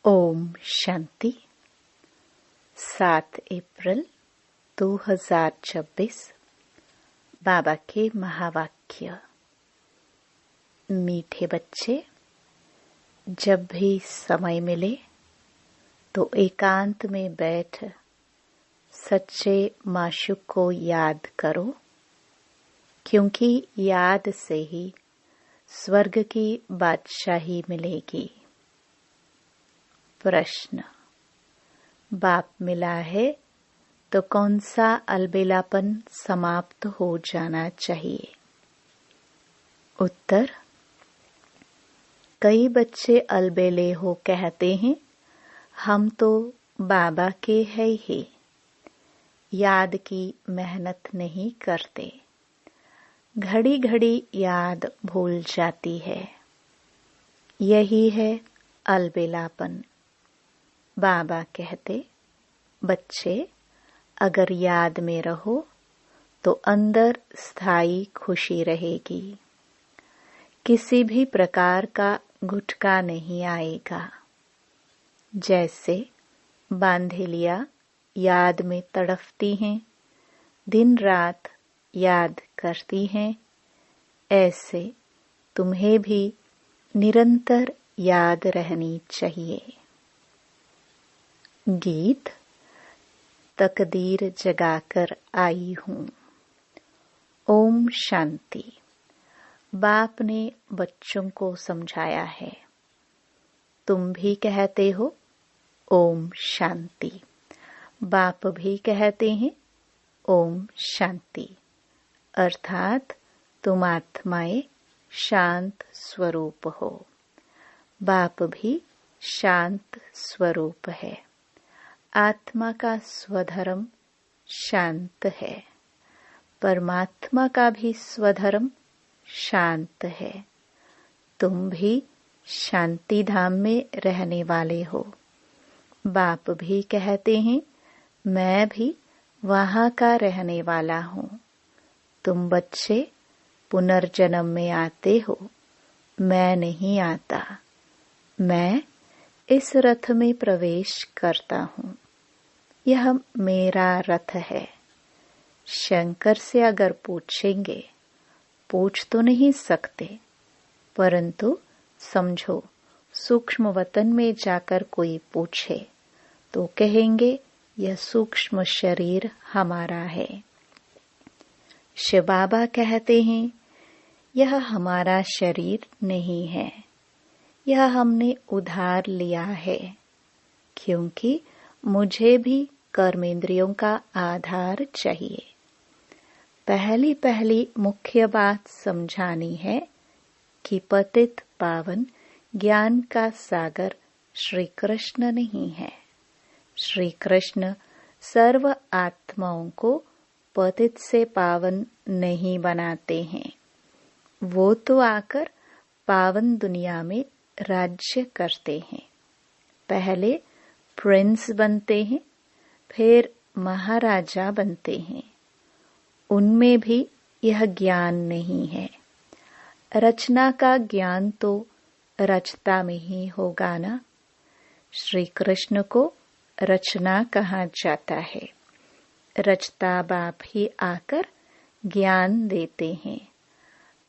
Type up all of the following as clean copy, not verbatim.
ओम शांति। 7 अप्रैल 2026। बाबा के महावाक्य। मीठे बच्चे, जब भी समय मिले तो एकांत में बैठ सच्चे माशूक को याद करो, क्योंकि याद से ही स्वर्ग की बादशाही मिलेगी। प्रश्न: बाप मिला है तो कौन सा अलबेलापन समाप्त हो जाना चाहिए? उत्तर: कई बच्चे अलबेले हो कहते हैं, हम तो बाबा के है ही, याद की मेहनत नहीं करते। घड़ी घड़ी याद भूल जाती है। यही है अलबेलापन। बाबा कहते, बच्चे, अगर याद में रहो तो अंदर स्थायी खुशी रहेगी। किसी भी प्रकार का गुटका नहीं आएगा। जैसे बांधेलिया याद में तड़पती हैं, दिन रात याद करती हैं, ऐसे तुम्हें भी निरंतर याद रहनी चाहिए। गीत। तकदीर जगाकर आई हूँ। ओम शांति। बाप ने बच्चों को समझाया है। तुम भी कहते हो ओम शांति, बाप भी कहते हैं ओम शांति, अर्थात तुम आत्माएं शांत स्वरूप हो। बाप भी शांत स्वरूप है। आत्मा का स्वधर्म शांत है। परमात्मा का भी स्वधर्म शांत है। तुम भी शांति धाम में रहने वाले हो। बाप भी कहते हैं, मैं भी वहाँ का रहने वाला हूँ। तुम बच्चे पुनर्जन्म में आते हो, मैं नहीं आता। मैं इस रथ में प्रवेश करता हूँ। यह मेरा रथ है। शंकर से अगर पूछेंगे, पूछ तो नहीं सकते, परंतु समझो सूक्ष्म वतन में जाकर कोई पूछे तो कहेंगे यह सूक्ष्म शरीर हमारा है। शिव बाबा कहते हैं, यह हमारा शरीर नहीं है, यह हमने उधार लिया है, क्योंकि मुझे भी कर्मेंद्रियों का आधार चाहिए। पहली पहली मुख्य बात समझानी है कि पतित पावन ज्ञान का सागर श्री कृष्ण नहीं है। श्री कृष्ण सर्व आत्माओं को पतित से पावन नहीं बनाते हैं। वो तो आकर पावन दुनिया में राज्य करते हैं। पहले प्रिंस बनते हैं, फिर महाराजा बनते हैं। उनमें भी यह ज्ञान नहीं है। रचना का ज्ञान तो रचता में ही होगा ना। श्री कृष्ण को रचना कहा जाता है। रचता बाप ही आकर ज्ञान देते हैं।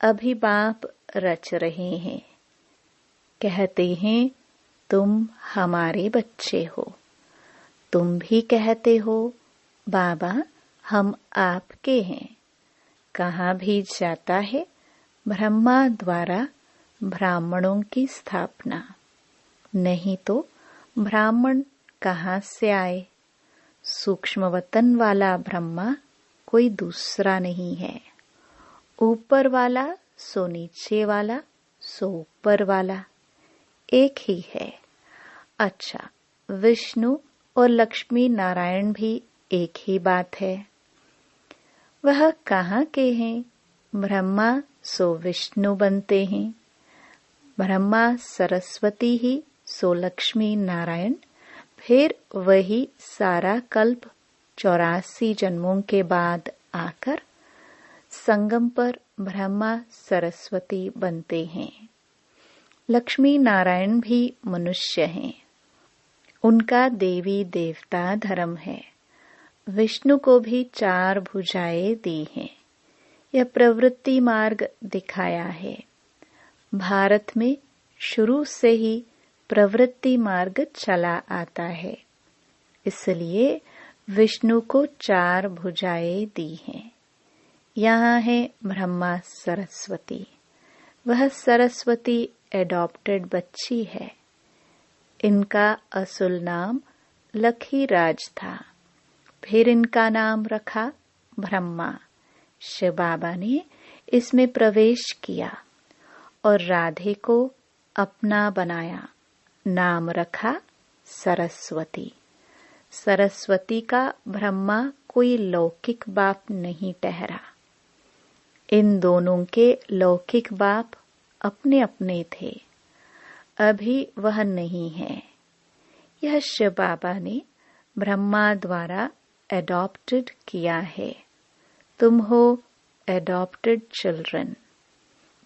अभी बाप रच रहे हैं। कहते हैं, तुम हमारे बच्चे हो। तुम भी कहते हो, बाबा हम आपके हैं। कहाँ भी जाता है ब्रह्मा द्वारा ब्राह्मणों की स्थापना। नहीं तो ब्राह्मण कहाँ से आए? सूक्ष्म वतन वाला ब्रह्मा कोई दूसरा नहीं है। ऊपर वाला सो नीचे वाला सो ऊपर वाला एक ही है। अच्छा, विष्णु और लक्ष्मी नारायण भी एक ही बात है। वह कहाँ के हैं? ब्रह्मा सो विष्णु बनते हैं, ब्रह्मा सरस्वती ही सो लक्ष्मी नारायण, फिर वही सारा कल्प 84 जन्मों के बाद आकर संगम पर ब्रह्मा सरस्वती बनते हैं। लक्ष्मी नारायण भी मनुष्य हैं, उनका देवी देवता धर्म है। विष्णु को भी 4 भुजाएं दी हैं। यह प्रवृत्ति मार्ग दिखाया है। भारत में शुरू से ही प्रवृत्ति मार्ग चला आता है, इसलिए विष्णु को 4 भुजाएं दी हैं। यहाँ है ब्रह्मा सरस्वती। वह सरस्वती एडॉप्टेड बच्ची है। इनका असुल नाम लखीराज था। फिर इनका नाम रखा ब्रह्मा। शिव बाबा ने इसमें प्रवेश किया और राधे को अपना बनाया। नाम रखा सरस्वती। सरस्वती का ब्रह्मा कोई लौकिक बाप नहीं ठहरा। इन दोनों के लौकिक बाप अपने अपने थे। अभी वह नहीं है। यह शिव बाबा ने ब्रह्मा द्वारा एडॉप्टेड किया है। तुम हो एडॉप्टेड चिल्ड्रन।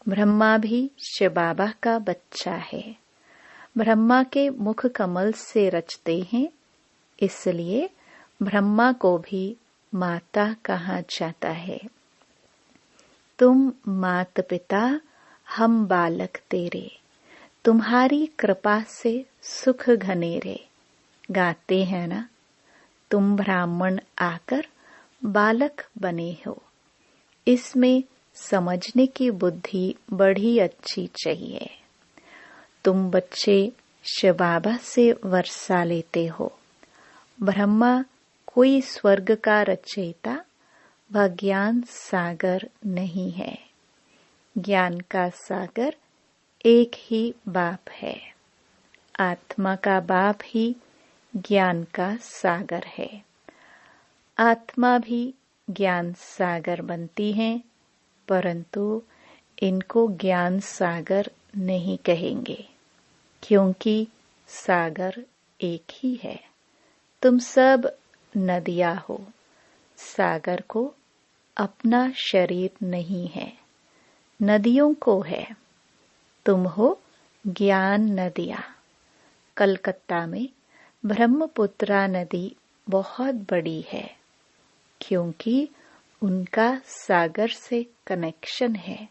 ब्रह्मा भी शिव बाबा का बच्चा है। ब्रह्मा के मुख कमल से रचते हैं, इसलिए ब्रह्मा को भी माता कहा जाता है। तुम मात पिता, हम बालक तेरे, तुम्हारी कृपा से सुख घनेरे। गाते हैं ना, तुम ब्राह्मण आकर बालक बने हो। इसमें समझने की बुद्धि बड़ी अच्छी चाहिए। तुम बच्चे शिव बाबा से वर्षा लेते हो। ब्रह्मा कोई स्वर्ग का रचयिता व ज्ञान सागर नहीं है। ज्ञान का सागर एक ही बाप है। आत्मा का बाप ही ज्ञान का सागर है। आत्मा भी ज्ञान सागर बनती है, परंतु इनको ज्ञान सागर नहीं कहेंगे, क्योंकि सागर एक ही है। तुम सब नदियां हो। सागर को अपना शरीर नहीं है, नदियों को है। तुम हो ज्ञान नदियां। कलकत्ता में ब्रह्मपुत्रा नदी बहुत बड़ी है, क्योंकि उनका सागर से कनेक्शन है।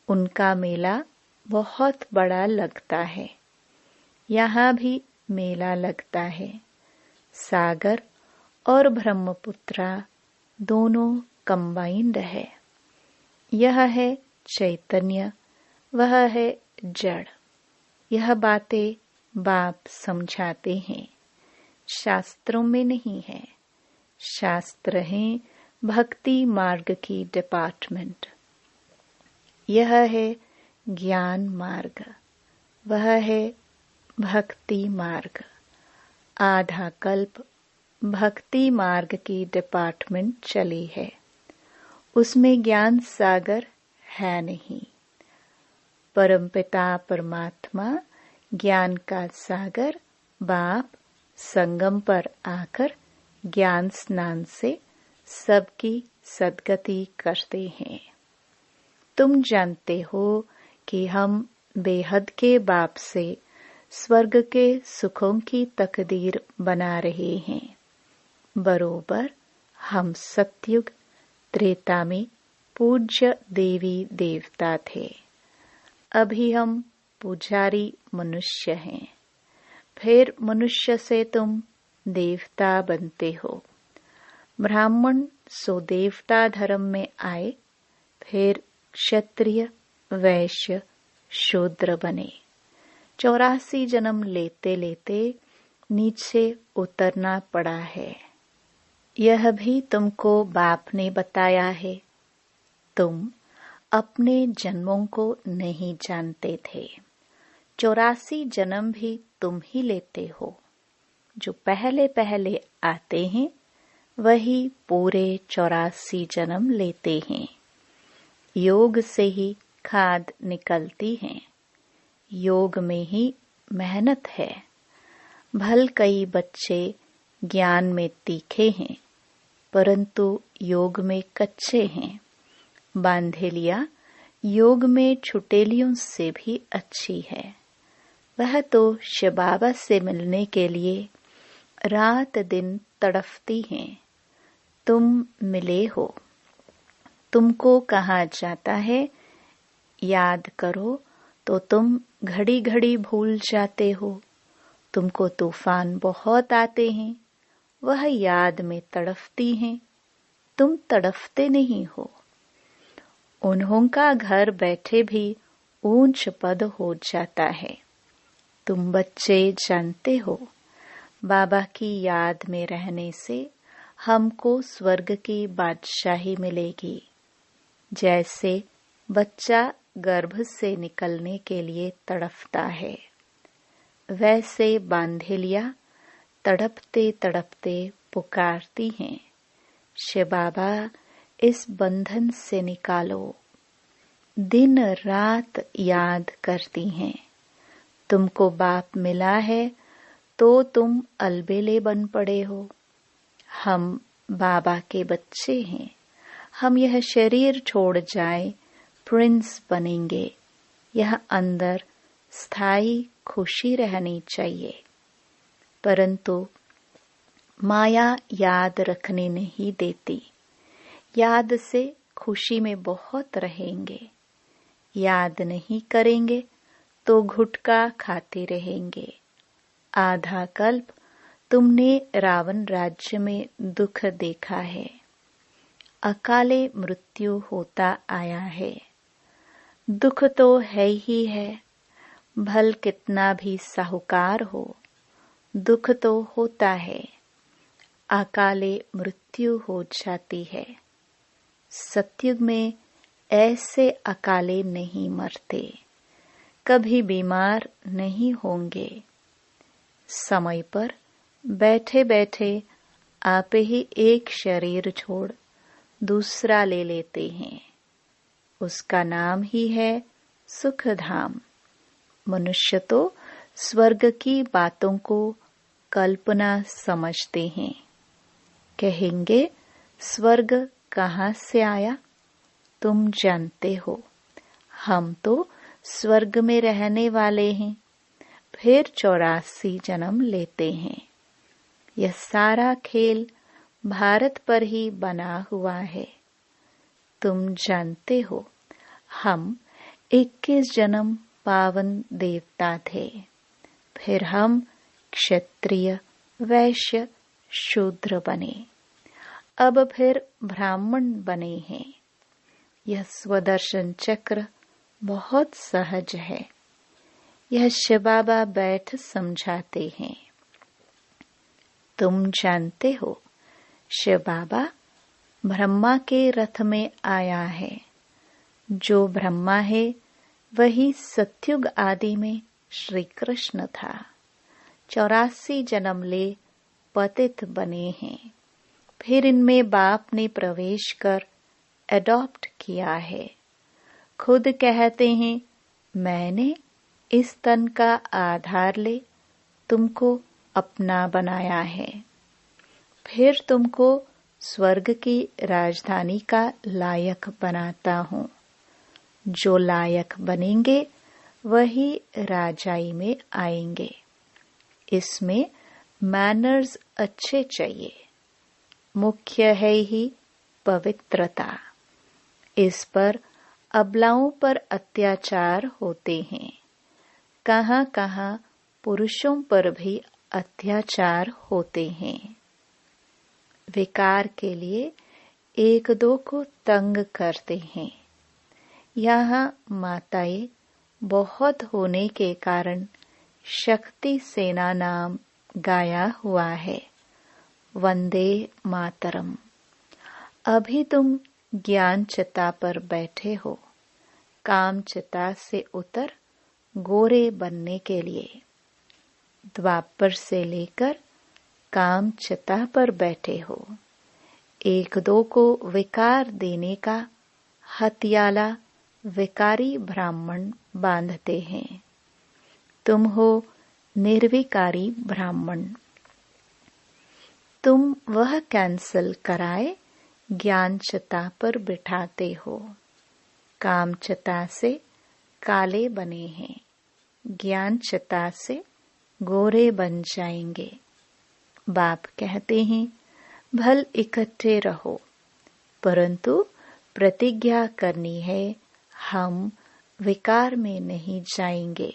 उनका मेला बहुत बड़ा लगता है। यहाँ भी मेला लगता है। सागर और ब्रह्मपुत्रा दोनों कंबाइंड है। यह है चैतन्य, वह है जड़। यह बातें बाप समझाते हैं, शास्त्रों में नहीं है। शास्त्र हैं भक्ति मार्ग की डिपार्टमेंट। यह है ज्ञान मार्ग, वह है भक्ति मार्ग। आधा कल्प भक्ति मार्ग की डिपार्टमेंट चली है, उसमें ज्ञान सागर है नहीं। परमपिता परमात्मा ज्ञान का सागर बाप संगम पर आकर ज्ञान स्नान से सबकी सद्गति करते हैं। तुम जानते हो कि हम बेहद के बाप से स्वर्ग के सुखों की तकदीर बना रहे हैं। बरोबर हम सतयुग त्रेता में पूज्य देवी देवता थे। अभी हम पुजारी मनुष्य हैं। फिर मनुष्य से तुम देवता बनते हो। ब्राह्मण सो देवता धर्म में आए, फिर क्षत्रिय, वैश्य, शूद्र बने। 84 जन्म लेते लेते नीचे उतरना पड़ा है। यह भी तुमको बाप ने बताया है। तुम अपने जन्मों को नहीं जानते थे। 84 जन्म भी तुम ही लेते हो। जो पहले पहले आते हैं वही पूरे 84 जन्म लेते हैं। योग से ही खाद निकलती है। योग में ही मेहनत है। भल कई बच्चे ज्ञान में तीखे हैं, परंतु योग में कच्चे हैं। बांधेलिया योग में छुटेलियों से भी अच्छी है। वह तो शिव बाबा से मिलने के लिए रात दिन तड़फती हैं। तुम मिले हो। तुमको कहा जाता है याद करो, तो तुम घड़ी घड़ी भूल जाते हो। तुमको तूफान बहुत आते हैं, वह याद में तड़फती हैं। तुम तड़फते नहीं हो। उन्हों का घर बैठे भी ऊंच पद हो जाता है। तुम बच्चे जानते हो, बाबा की याद में रहने से हमको स्वर्ग की बादशाही मिलेगी। जैसे बच्चा गर्भ से निकलने के लिए तड़पता है, वैसे बांधेलिया तड़पते तड़पते पुकारती हैं, शिव बाबा इस बंधन से निकालो। दिन रात याद करती हैं। तुमको बाप मिला है तो तुम अलबेले बन पड़े हो। हम बाबा के बच्चे हैं। हम यह शरीर छोड़ जाए प्रिंस बनेंगे। यह अंदर स्थायी खुशी रहनी चाहिए। परंतु माया याद रखने नहीं देती। याद से खुशी में बहुत रहेंगे। याद नहीं करेंगे तो गुटखा खाते रहेंगे। आधा कल्प तुमने रावण राज्य में दुख देखा है। अकाले मृत्यु होता आया है। दुख तो है ही है। भल कितना भी साहूकार हो, दुख तो होता है। अकाले मृत्यु हो जाती है। सतयुग में ऐसे अकाले नहीं मरते, कभी बीमार नहीं होंगे। समय पर बैठे बैठे आप ही एक शरीर छोड़ दूसरा ले लेते हैं। उसका नाम ही है सुख धाम। मनुष्य तो स्वर्ग की बातों को कल्पना समझते हैं। कहेंगे स्वर्ग कहाँ से आया? तुम जानते हो, हम तो स्वर्ग में रहने वाले हैं। फिर 84 जन्म लेते हैं। यह सारा खेल भारत पर ही बना हुआ है। तुम जानते हो, हम 21 जन्म पावन देवता थे। फिर हम क्षत्रिय, वैश्य, शूद्र बने। अब फिर ब्राह्मण बने हैं। यह स्वदर्शन चक्र बहुत सहज है। यह शिव बाबा बैठ समझाते हैं। तुम जानते हो, शिव बाबा ब्रह्मा के रथ में आया है। जो ब्रह्मा है वही सतयुग आदि में श्री कृष्ण था। 84 जन्म ले पतित बने हैं। फिर इनमें बाप ने प्रवेश कर एडॉप्ट किया है। खुद कहते हैं, मैंने इस तन का आधार ले तुमको अपना बनाया है। फिर तुमको स्वर्ग की राजधानी का लायक बनाता हूँ। जो लायक बनेंगे वही राजाई में आएंगे। इसमें मैनर्स अच्छे चाहिए। मुख्य है ही पवित्रता। इस पर अबलाओं पर अत्याचार होते हैं। कहाँ कहाँ पुरुषों पर भी अत्याचार होते हैं। विकार के लिए एक दो को तंग करते हैं। यहाँ माताएं बहुत होने के कारण शक्ति सेना नाम गाया हुआ है। वंदे मातरम। अभी तुम ज्ञान चिता पर बैठे हो, काम चिता से उतर गोरे बनने के लिए। द्वापर से लेकर काम चिता पर बैठे हो। एक दो को विकार देने का हथियाला विकारी ब्राह्मण बांधते हैं। तुम हो निर्विकारी ब्राह्मण। तुम वह कैंसल कराए ज्ञान चिता पर बिठाते हो। काम चिता से काले बने हैं। ज्ञान चिता से गोरे बन जाएंगे। बाप कहते हैं भल इकट्ठे रहो, परंतु प्रतिज्ञा करनी है हम विकार में नहीं जाएंगे।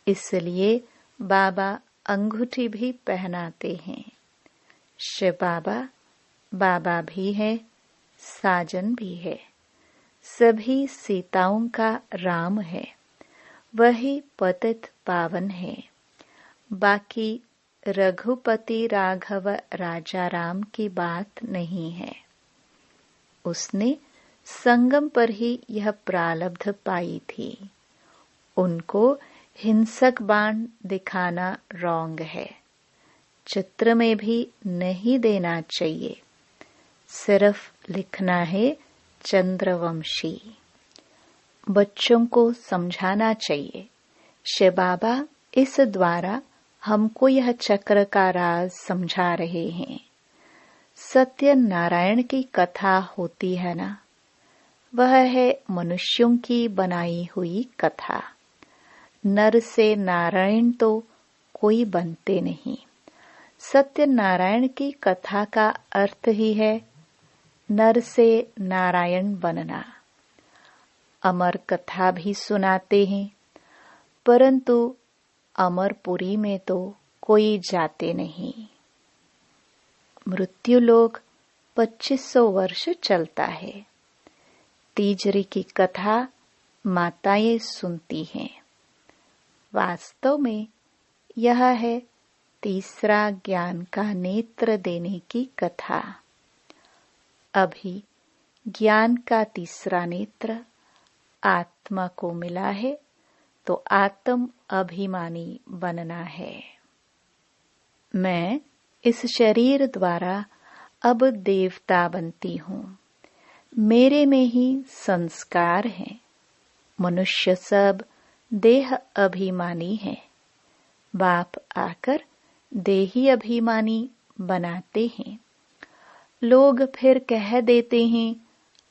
इसलिए बाबा अंगूठी भी पहनाते हैं। शिव बाबा बाबा भी है, साजन भी है, सभी सीताओं का राम है, वही पतित पावन है। बाकी रघुपति राघव राजा राम की बात नहीं है। उसने संगम पर ही यह प्रारब्ध पाई थी। उनको हिंसक बाण दिखाना रॉन्ग है, चित्र में भी नहीं देना चाहिए। सिर्फ लिखना है चंद्रवंशी। बच्चों को समझाना चाहिए। शिव बाबा इस द्वारा हमको यह चक्र का राज समझा रहे हैं। सत्यनारायण की कथा होती है ना, वह है मनुष्यों की बनाई हुई कथा। नर से नारायण तो कोई बनते नहीं। सत्यनारायण की कथा का अर्थ ही है नर से नारायण बनना। अमर कथा भी सुनाते हैं, परंतु अमरपुरी में तो कोई जाते नहीं। मृत्यु लोक 2500 वर्ष चलता है। तीजरी की कथा माताएं सुनती हैं। वास्तव में यह है तीसरा ज्ञान का नेत्र देने की कथा। अभी ज्ञान का तीसरा नेत्र आत्मा को मिला है, तो आत्म अभिमानी बनना है। मैं इस शरीर द्वारा अब देवता बनती हूँ। मेरे में ही संस्कार हैं। मनुष्य सब देह अभिमानी है। बाप आकर देही अभिमानी बनाते हैं। लोग फिर कह देते हैं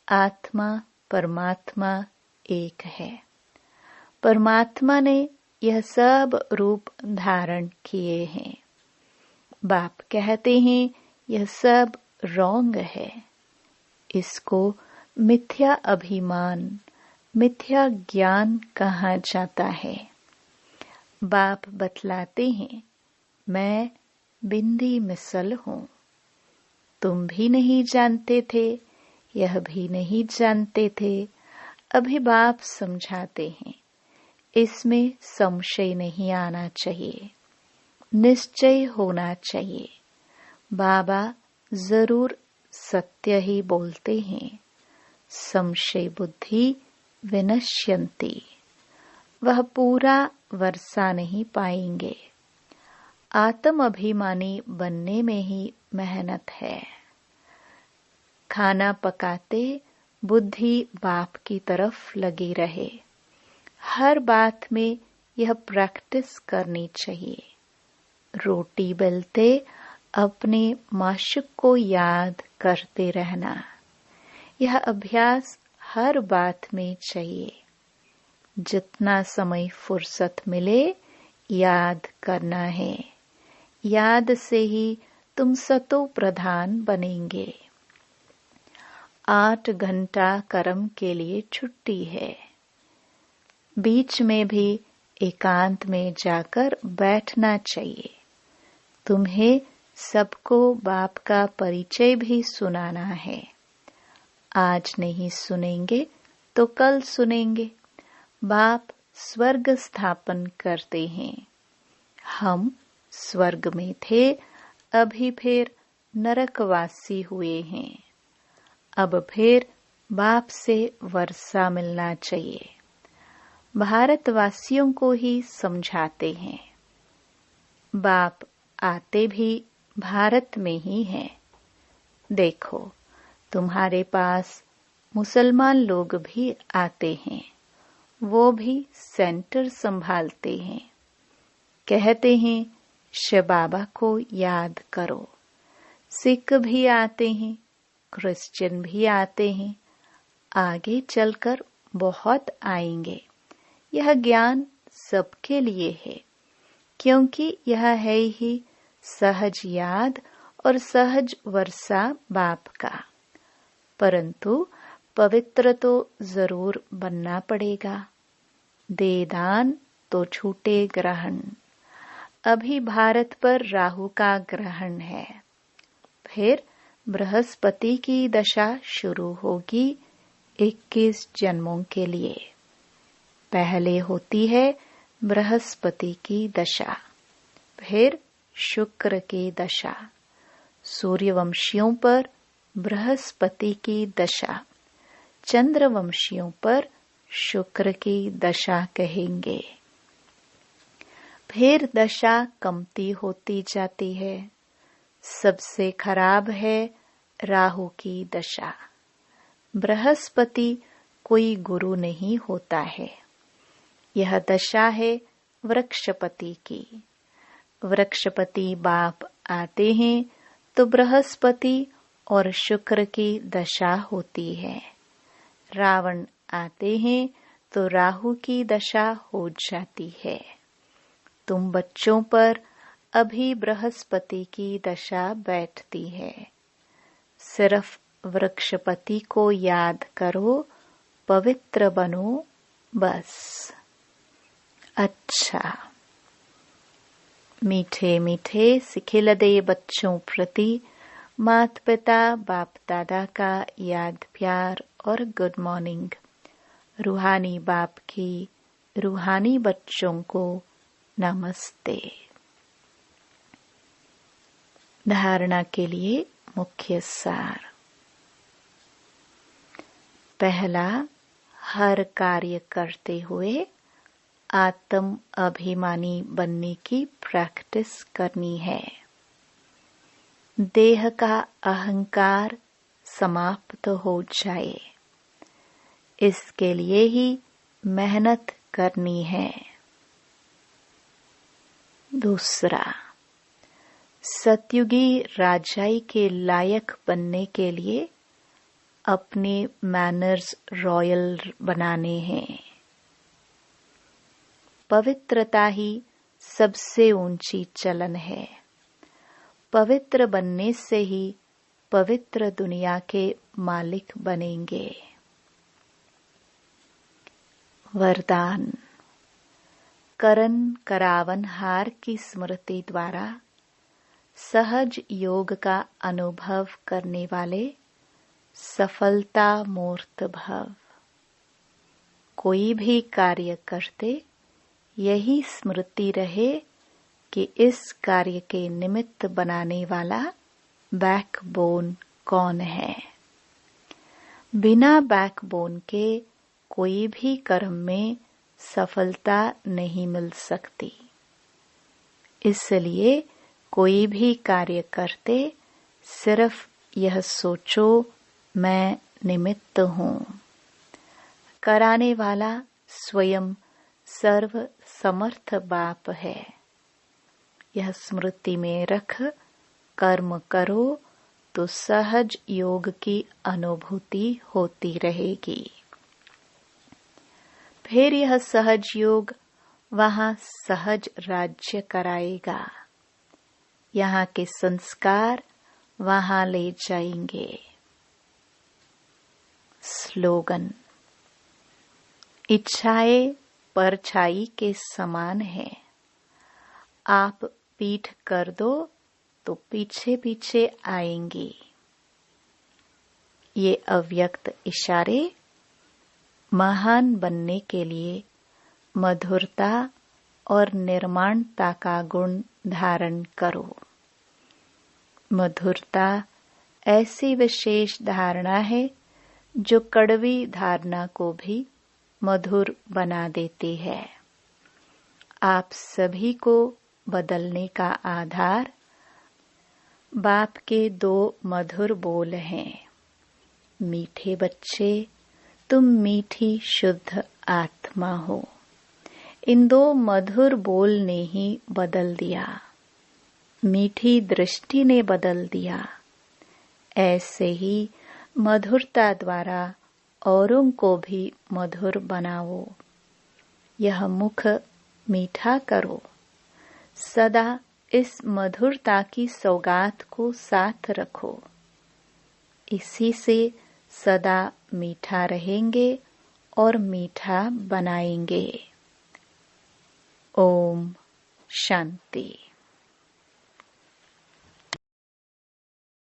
आत्मा परमात्मा एक है। परमात्मा ने यह सब रूप धारण किए हैं। बाप कहते हैं यह सब रॉन्ग है। इसको मिथ्या अभिमान, मिथ्या ज्ञान कहा जाता है। बाप बतलाते हैं मैं बिंदी मिसल हूँ। तुम भी नहीं जानते थे, यह भी नहीं जानते थे। अभी बाप समझाते हैं इसमें संशय नहीं आना चाहिए, निश्चय होना चाहिए। बाबा जरूर सत्य ही बोलते हैं। संशय बुद्धि विनश्यन्ति। वह पूरा वर्षा नहीं पाएंगे। आत्म अभिमानी बनने में ही मेहनत है। खाना पकाते बुद्धि बाप की तरफ लगी रहे। हर बात में यह प्रैक्टिस करनी चाहिए। रोटी बेलते अपने माशुक को याद करते रहना। यह अभ्यास हर बात में चाहिए। जितना समय फुर्सत मिले याद करना है। याद से ही तुम सतो प्रधान बनेंगे। 8 घंटा कर्म के लिए छुट्टी है। बीच में भी एकांत में जाकर बैठना चाहिए। तुम्हें सबको बाप का परिचय भी सुनाना है। आज नहीं सुनेंगे तो कल सुनेंगे। बाप स्वर्ग स्थापन करते हैं। हम स्वर्ग में थे, अभी फिर नरकवासी हुए हैं। अब फिर बाप से वर्षा मिलना चाहिए। भारतवासियों को ही समझाते हैं। बाप आते भी भारत में ही हैं। देखो तुम्हारे पास मुसलमान लोग भी आते हैं। वो भी सेंटर संभालते हैं। कहते हैं शिव बाबा को याद करो। सिख भी आते हैं, क्रिश्चियन भी आते हैं। आगे चलकर बहुत आएंगे। यह ज्ञान सबके लिए है, क्योंकि यह है ही सहज याद और सहज वर्षा बाप का। परंतु पवित्र तो जरूर बनना पड़ेगा। दे दान तो छूटे ग्रहण। अभी भारत पर राहु का ग्रहण है, फिर बृहस्पति की दशा शुरू होगी 21 जन्मों के लिए। पहले होती है बृहस्पति की दशा, फिर शुक्र की दशा। सूर्यवंशियों पर बृहस्पति की दशा, चंद्रवंशियों पर शुक्र की दशा कहेंगे। फिर दशा कमती होती जाती है। सबसे खराब है राहु की दशा। बृहस्पति कोई गुरु नहीं होता है। यह दशा है वृक्षपति की। वृक्षपति बाप आते हैं तो बृहस्पति और शुक्र की दशा होती है। रावण आते हैं तो राहु की दशा हो जाती है। तुम बच्चों पर अभी बृहस्पति की दशा बैठती है। सिर्फ वृक्षपति को याद करो, पवित्र बनो, बस। अच्छा, मीठे मीठे सिखिलदे बच्चों प्रति माता पिता बाप दादा का याद प्यार और गुड मॉर्निंग। रूहानी बाप की रूहानी बच्चों को नमस्ते। धारणा के लिए मुख्य सार। पहला, हर कार्य करते हुए आत्म अभिमानी बनने की प्रैक्टिस करनी है। देह का अहंकार समाप्त हो जाए, इसके लिए ही मेहनत करनी है। दूसरा, सतयुगी राजाई के लायक बनने के लिए अपने मैनर्स रॉयल बनाने हैं। पवित्रता ही सबसे ऊंची चलन है। पवित्र बनने से ही पवित्र दुनिया के मालिक बनेंगे। वरदान। करन करावन हार की स्मृति द्वारा सहज योग का अनुभव करने वाले सफलता मूर्त भव। कोई भी कार्य करते यही स्मृति रहे कि इस कार्य के निमित्त बनाने वाला बैकबोन कौन है। बिना बैकबोन के कोई भी कर्म में सफलता नहीं मिल सकती। इसलिए कोई भी कार्य करते सिर्फ यह सोचो, मैं निमित्त हूँ। कराने वाला स्वयं सर्व समर्थ बाप है। यह स्मृति में रख कर्म करो तो सहज योग की अनुभूति होती रहेगी। फिर यह सहज योग वहां सहज राज्य कराएगा। यहाँ के संस्कार वहां ले जाएंगे। स्लोगन। इच्छाएं परछाई के समान है। आप पीठ कर दो तो पीछे पीछे आएंगी। ये अव्यक्त इशारे महान बनने के लिए मधुरता और निर्माणता का गुण धारण करो। मधुरता ऐसी विशेष धारणा है जो कड़वी धारणा को भी मधुर बना देती है। आप सभी को बदलने का आधार बाप के 2 मधुर बोल हैं। मीठे बच्चे, तुम मीठी शुद्ध आत्मा हो। इन 2 मधुर बोल ने ही बदल दिया। मीठी दृष्टि ने बदल दिया। ऐसे ही मधुरता द्वारा औरों को भी मधुर बनाओ। यह मुख मीठा करो। सदा इस मधुरता की सौगात को साथ रखो। इसी से सदा मीठा रहेंगे और मीठा बनाएंगे। ओम शांति।